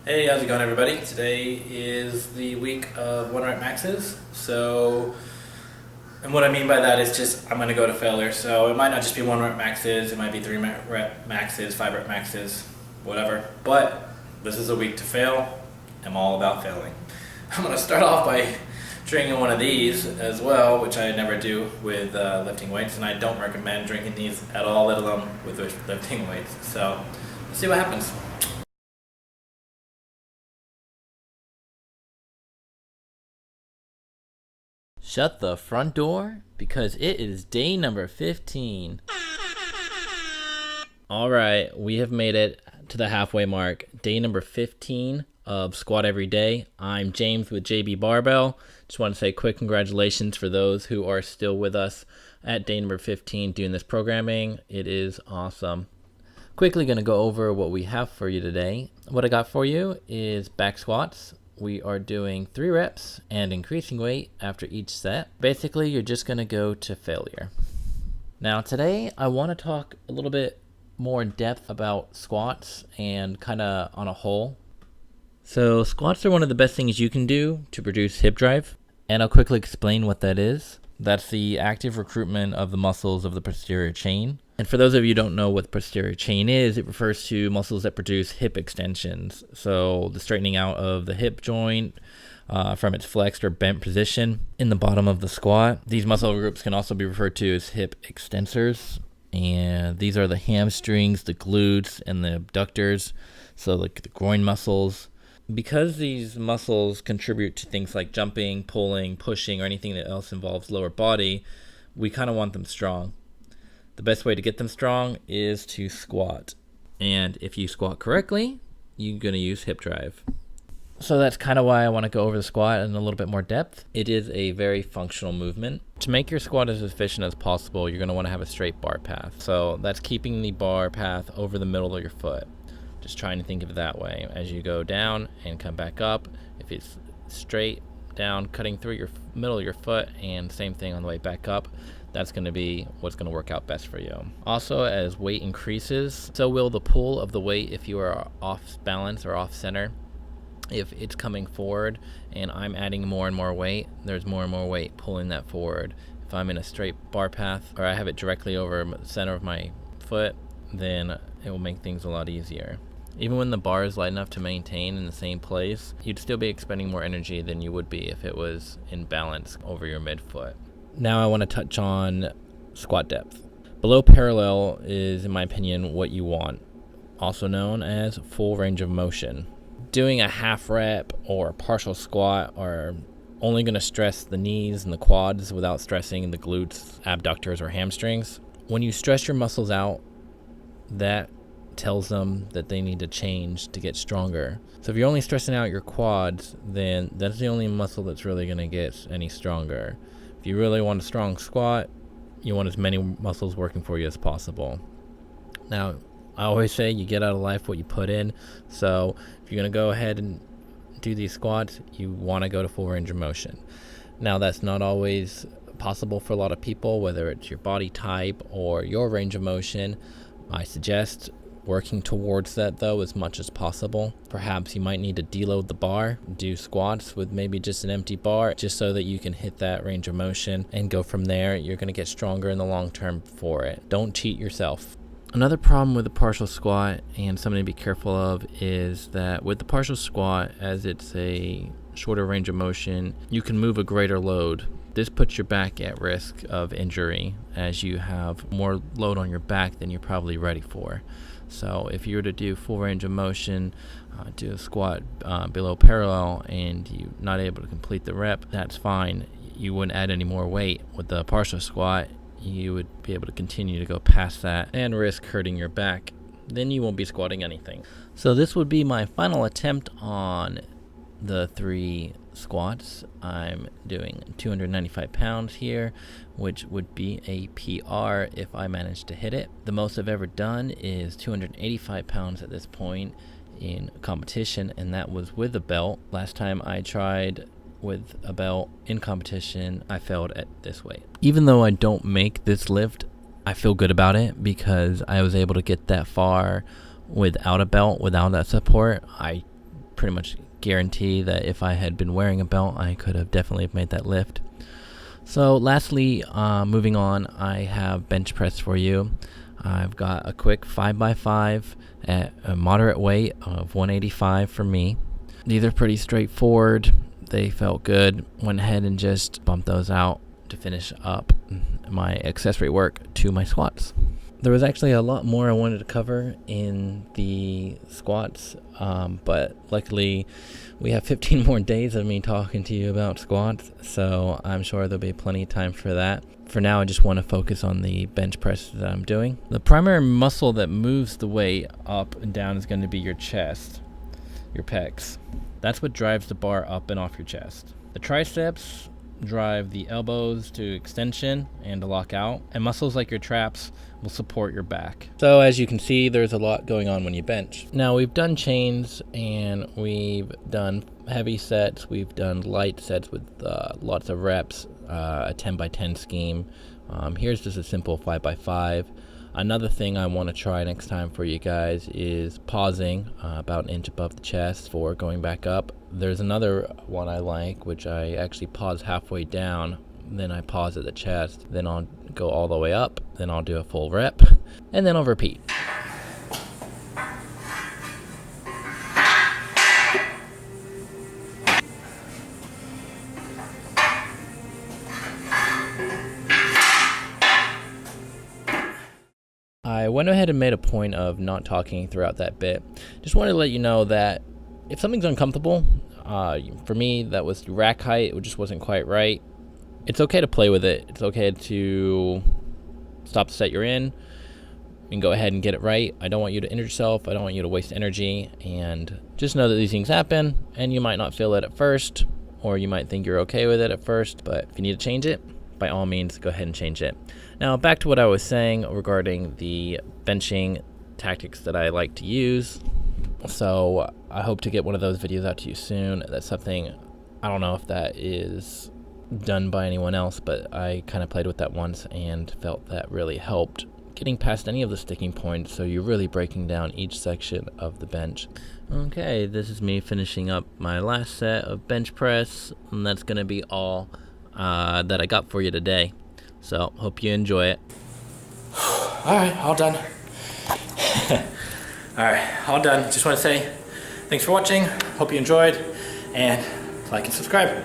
Hey, how's it going, everybody? Today is the week of one rep maxes. And what I mean by that is just I'm going to go to failure. So it might not just be one rep maxes, it might be three rep maxes, five rep maxes, whatever. But this is a week to fail. I'm all about failing. I'm going to start off by drinking one of these as well, which I never do with lifting weights, and I don't recommend drinking these at all, let alone with lifting weights. So let's see what happens. Shut the front door because it is day number 15. All right, we have made it to the halfway mark. Day number 15 of Squat Every Day. I'm James with JB-Barbell. Just want to say quick congratulations for those who are still with us at day number 15 doing this programming. It is awesome. Quickly going to go over what we have for you today. What I got for you is back squats. We are doing 3 reps and increasing weight after each set. Basically, you're just going to go to failure. Now today, I want to talk a little bit more in depth about squats and kind of on a whole. So squats are one of the best things you can do to produce hip drive, and I'll quickly explain what that is. That's the active recruitment of the muscles of the posterior chain. And for those of you who don't know what the posterior chain is, it refers to muscles that produce hip extensions. So the straightening out of the hip joint from its flexed or bent position in the bottom of the squat. These muscle groups can also be referred to as hip extensors. And these are the hamstrings, the glutes, and the abductors. So like the groin muscles. Because these muscles contribute to things like jumping, pulling, pushing, or anything that else involves lower body, we kind of want them strong. The best way to get them strong is to squat. And if you squat correctly, you're going to use hip drive. So that's kind of why I want to go over the squat in a little bit more depth. It is a very functional movement. To make your squat as efficient as possible, you're going to want to have a straight bar path. So that's keeping the bar path over the middle of your foot. Just trying to think of it that way. As you go down and come back up, if it's straight down, cutting through your middle of your foot, and same thing on the way back up, that's going to be what's going to work out best for you. Also, as weight increases, so will the pull of the weight if you are off balance or off center. If it's coming forward and I'm adding more and more weight, there's more and more weight pulling that forward. If I'm in a straight bar path or I have it directly over the center of my foot, then it will make things a lot easier. Even when the bar is light enough to maintain in the same place, you'd still be expending more energy than you would be if it was in balance over your midfoot. Now I want to touch on squat depth. Below parallel is, in my opinion, what you want, also known as full range of motion. Doing a half rep or a partial squat are only going to stress the knees and the quads without stressing the glutes, abductors, or hamstrings. When you stress your muscles out, that tells them that they need to change to get stronger. So if you're only stressing out your quads, then that's the only muscle that's really going to get any stronger. If you really want a strong squat, you want as many muscles working for you as possible. Now, I always say you get out of life what you put in. So if you're going to go ahead and do these squats, you want to go to full range of motion. Now, that's not always possible for a lot of people, whether it's your body type or your range of motion. I suggest working towards that though as much as possible. Perhaps you might need to deload the bar, do squats with maybe just an empty bar, just so that you can hit that range of motion and go from there. You're going to get stronger in the long term for it. Don't cheat yourself. Another problem with the partial squat, and something to be careful of, is that with the partial squat, as it's a shorter range of motion, you can move a greater load. This puts your back at risk of injury as you have more load on your back than you're probably ready for. So if you were to do full range of motion, do a squat below parallel, and you're not able to complete the rep, that's fine. You wouldn't add any more weight. With the partial squat, you would be able to continue to go past that and risk hurting your back. Then you won't be squatting anything. So this would be my final attempt on the 3 squats. I'm doing 295 pounds here, which would be a PR if I manage to hit it. The most I've ever done is 285 pounds at this point in competition, and that was with a belt. Last time I tried with a belt in competition, I failed at this weight. Even though I don't make this lift, I feel good about it because I was able to get that far without a belt, without that support. I pretty much guarantee that if I had been wearing a belt, I could have definitely made that lift. So lastly, moving on, I have bench press for you. I've got a quick 5x5 at a moderate weight of 185 for me. These are pretty straightforward. They felt good. Went ahead and just bumped those out to finish up my accessory work to my squats. There was actually a lot more I wanted to cover in the squats, but luckily we have 15 more days of me talking to you about squats, so I'm sure there'll be plenty of time for that. For now, I just want to focus on the bench press that I'm doing. The primary muscle that moves the weight up and down is going to be your chest, your pecs. That's what drives the bar up and off your chest. The triceps drive the elbows to extension and to lock out, and muscles like your traps will support your back. So as you can see, there's a lot going on when you bench. Now we've done chains and we've done heavy sets, we've done light sets with lots of reps, a 10x10 scheme. Here's just a simple 5x5. Another thing I want to try next time for you guys is pausing about an inch above the chest for going back up. There's another one I like, which I actually pause halfway down, then I pause at the chest, then I'll go all the way up, then I'll do a full rep, and then I'll repeat. I went ahead and made a point of not talking throughout that bit. Just wanted to let you know that if something's uncomfortable, for me that was rack height, it just wasn't quite right. It's okay to play with it. It's okay to stop the set you're in and go ahead and get it right. I don't want you to injure yourself. I don't want you to waste energy. And just know that these things happen, and you might not feel it at first, or you might think you're okay with it at first, but if you need to change it, by all means, go ahead and change it. Now, back to what I was saying regarding the benching tactics that I like to use. So I hope to get one of those videos out to you soon. That's something, I don't know if that is done by anyone else, but I kind of played with that once and felt that really helped getting past any of the sticking points, so you're really breaking down each section of the bench. Okay, this is me finishing up my last set of bench press, and that's going to be all that I got for you today. So hope you enjoy it. Alright, all done. Alright, all done. Just want to say thanks for watching. Hope you enjoyed, and like and subscribe.